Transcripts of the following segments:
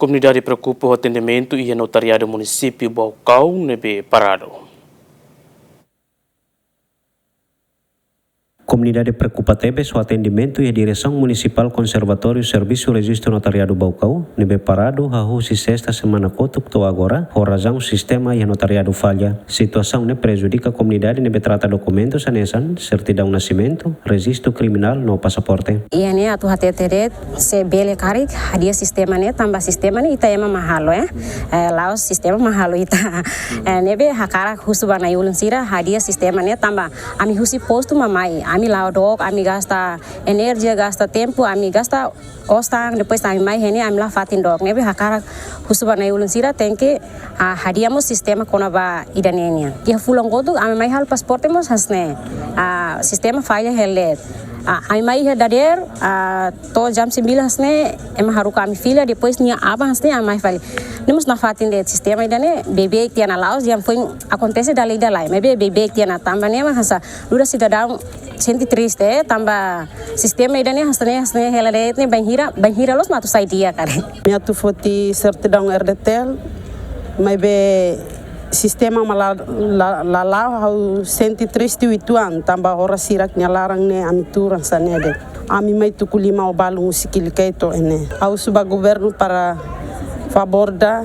Comunidade preocupa o atendimento e a notariado do município Baucau nebe parado. Comunidade preocupa tebe o atendimento e a direção municipal conservatório serviço registro notariado Baucau nebe parado hahusi sexta semana kotuk agora por razão o sistema e a notariado falha. Situação ne prejudica a comunidade nebe trata documentos anesan, certidão nascimento, registro criminal no passaporte. Iya ne atu hateteret se bele karik hadia sistema ne tambah sistema ne ita ema mahalo laos sistema mahalo ita nebe hakara husu bana yulun sira hadia sistema ne tambah ami husi postu mamai ami laudok, ami gasta energia, gasta tempo, ami gasta ostang, depois ami mai hene ami la fatin dok. Nebe hakara husuba na yulun sira tenke hadiamos sistema kona ba idanenia. Dia fulang godu ami mai hal pasporte mos hasne. Sistema falha helet. Ami mai dader to jam 9 hasne ema haruka ami fila depois nia aba hasne ami mai falha. Nemos na fatin de sistema idane bebê que tiana laos jam foi acontece da lei da lei. Mas bebê que tiana tamba nema hasa dura cidadão senti triste tambah sistema idane hasne heladet ne banhira los matu sai dia kare. Minha tu foti certidão RDTL mas be sistema la hau senti triste ituan tambah ora sirak nyalarang ne amituran sanede. Ami mai tu kulima o balu musikili kaito ene. Au suba governo para favor da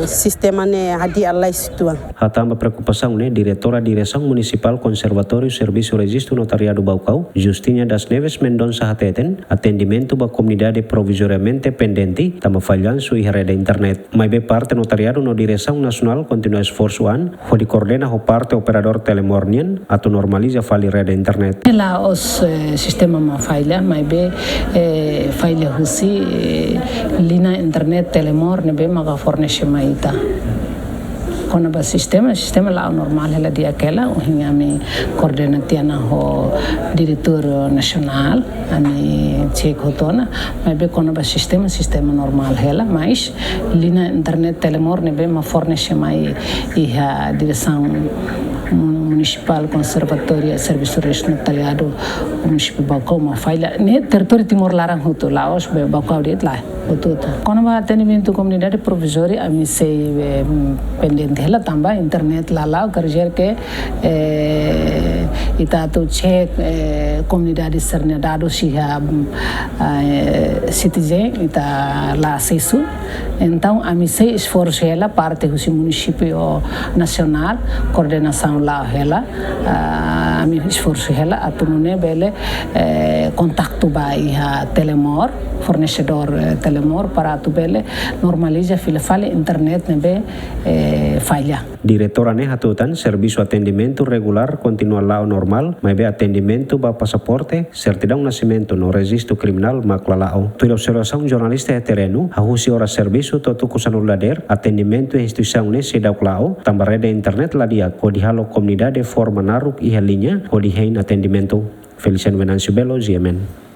sistema ne hadi Allah situan. Hatamba preocupação ne diretora direção municipal conservatório serviço registro notariado Baucau Justina das Neves Mendonça hateten atendimento ba comunidade provisoriamente pendente tama falhanço e rede internet. Mas be parte notariado no direção nacional continua esforço an hodi coordena ho parte operador telemornian atu normaliza fali rede internet. Lá os sistema ma falha mas be falha husi lina internet telemor ne be maga fornece maita. Kona ba sistema lá normal ela dia aquela o ami coordenatiana ho diretor nacional ami check hotona mas be kona ba sistema normal ela mas lina internet telemor ne be ma fornece mai e a direção municipal conservatória serviço registro notariado município Baucau ma falha ne território Timor Larang hoto Laos be Baucau det lá hoto kono ba atendimento comunidade provisória ami sei pendente ela tambah internet lá kerja ke ita tu check comunidade sernedado siha citizen ita lá sesu então ami sei esforço ela parte do município nacional coordenação lá ela ami esforço ela atumune bele contato bai telemor fornecedor telemor para tu bele normaliza file internet nebe falha. Diretora ne hatutan serviço atendimento regular continua lá normal mas be atendimento ba passaporte certidão nascimento no registro criminal maclalao. Tu observação jornalista é terreno hahusi ora serviço totu kusanulader atendimento e instituição ne sedauklao tambah rede internet lá dia kodi halo comunidade forma naruk e linha kodi hein atendimento. Feliciano Venancio Belo, GMN.